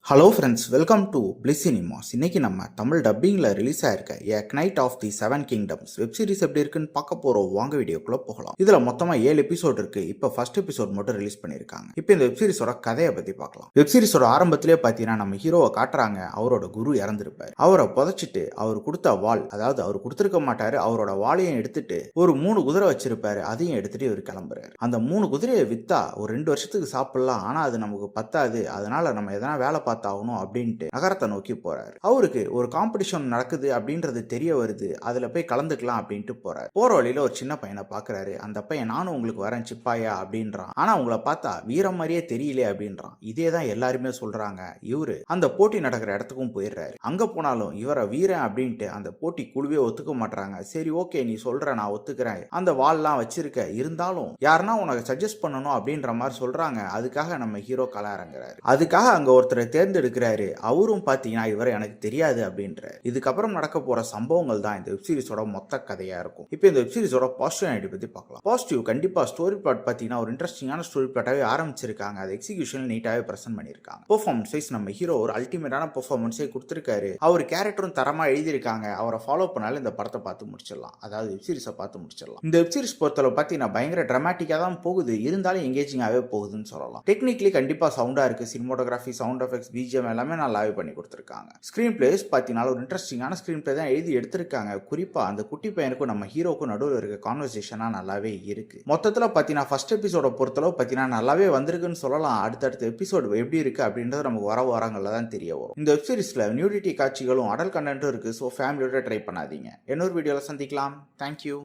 Hello friends, welcome to Bliss Cinemas. இன்னைக்கு நம்ம தமிழ் டப்பிங்கில் ரிலீஸ் ஆயிருக்க A Knight of the 7 Kingdoms web series எப்படி இருக்குன்னு பார்க்க போகிறோம். வாங்க வீடியோக்குள்ள போகலாம். இதில் மொத்தமாக 7 எபிசோட் இருக்கு. இப்போ ஃபர்ஸ்ட் எபிசோட் மட்டும் ரிலீஸ் பண்ணியிருக்காங்க. இப்போ இந்த வெப் சீரிஸோட கதையை பற்றி பார்க்கலாம். வெப் சீரிஸோட ஆரம்பத்திலே பார்த்தீங்கன்னா நம்ம ஹீரோவை காட்டுறாங்க. அவரோட குரு இறந்துருப்பார். அவரை புதைச்சிட்டு அவர் கொடுத்த வாள், அதாவது அவர் கொடுத்துருக்க மாட்டாரு, அவரோட வாளையும் எடுத்துட்டு ஒரு 3 குதிரை வச்சிருப்பாரு. அதையும் எடுத்துட்டு இவர் கிளம்புறாரு. அந்த 3 குதிரையை வித்தா ஒரு 2 வருஷத்துக்கு சாப்பிடலாம். ஆனால் அது நமக்கு பத்தாது. அதனால நம்ம எதனா வேலை பார்த்தாகணும் அப்படின்ட்டு நகரத்தை நோக்கி போறாரு. அவருக்கு ஒரு காம்படிஷன் நடக்குது அப்படின்றது தெரிய வருது. அதுல போய் கலந்துக்கலாம் அப்படின்ட்டு போறாரு. போற வழியில ஒரு சின்ன பையனை பாக்குறாரு. அந்த பையன் நானும் உங்களுக்கு வரேன் சிப்பாயா அப்படின்றான். ஆனா உங்களை பார்த்தா வீரம் மாதிரியே தெரியல அப்படின்றான். இதே தான் எல்லாருமே சொல்றாங்க. இவரு அந்த போட்டி நடக்கிற இடத்துக்கும் போயிடுறாரு. அங்க போனாலும் இவரை வீரன் அப்படின்ட்டு அந்த போட்டி குழுவே ஒத்துக்க மாட்டாங்க. சரி ஓகே, நீ சொல்ற, நான் ஒத்துக்கிறேன், அந்த வால்லாம் வச்சிருக்க, இருந்தாலும் யாருன்னா உனக்கு சஜஸ்ட் பண்ணணும் அப்படின்ற மாதிரி சொல்றாங்க. அதுக்காக நம்ம ஹீரோ கலாரங்கிறாரு. அதுக்காக அங்க ஒருத்தரை தேர்ந்தெடுக்கிறாரு. அவரும் பாத்தீங்கன்னா இவரை எனக்கு தெரியாது அப்படின்ற. இதுக்கப்புறம் நடக்க போற சம்பவங்கள் தான் இந்த வெப் சீரிஸோட மொத்த கதையா இருக்கும். இப்போ இந்த வெப் சீரிஸோட பாசிட்டிவ் ஐடி பத்தி பார்க்கலாம். பாசிட்டிவ் கண்டிப்பா ஸ்டோரி பிளாட் பாத்தீங்கன்னா ஒரு இன்ட்ரெஸ்டிங்கான ஸ்டோரி பிளாட்டாவே ஆரம்பிச்சிருக்காங்க. அது எக்ஸிகியூஷன் நீட்டாவே பிரசன்ட் பண்ணிருக்காங்க. பெர்ஃபார்மன்ஸ் வைஸ் நம்ம ஹீரோ ஒரு அல்டிமேட்டான பெர்ஃபார்மன்ஸே கொடுத்திருக்காரு. அவர் கேரக்டரும் தரமா எழுதியிருக்காங்க. அவரை ஃபாலோ பண்ணாலும் இந்த படத்தை பார்த்து முடிச்சிடலாம். அதாவது வெப் சீரிஸை பார்த்து முடிச்சிடலாம். இந்த வெப் சீரிஸ் பொறுத்தளவு பாத்தீங்கன்னா பயங்கர டிராமாட்டிக்கா தான் போகுது. இருந்தாலும் எங்கேஜிங்காவே போகுதுன்னு சொல்லலாம். டெக்னிக்கலி கண்டிப்பா சவுண்டா இருக்கு. சினிமோட்டோகிராஃபி, சவுண்ட் எஃபெக்ட்ஸ், பிஜிஎம் எல்லாமே நல்லாவே பண்ணி கொடுத்துருக்காங்க. ஸ்கிரீன் பிளேஸ் பார்த்தீங்கன்னா ஒரு இன்ட்ரெஸ்டிங்கான ஸ்கிரீன் பிளே தான் எழுதி எடுத்திருக்காங்க. குறிப்பா அந்த குட்டி பையனுக்கும் நம்ம ஹீரோக்கும் நடுவில் இருக்க கான்வர்சேஷனா நல்லாவே இருக்கு. மொத்தத்தில் பார்த்தீங்கன்னா ஃபர்ஸ்ட் எபிசோட பொறுத்தளவு பார்த்தீங்கன்னா நல்லாவே வந்திருக்குன்னு சொல்லலாம். அடுத்தடுத்த எபிசோடு எப்படி இருக்கு அப்படின்றது நமக்கு வர வாரங்கள்ல தான் தெரிய வரும். இந்த வெப் சீரிஸ்ல நியூடிட்டி காட்சிகளும் அடல் கண்டென்ட்டும் இருக்கு. ஸோ ஃபேமிலியோட ட்ரை பண்ணாதீங்க. இன்னொரு வீடியோல சந்திக்கலாம். தேங்க்யூ.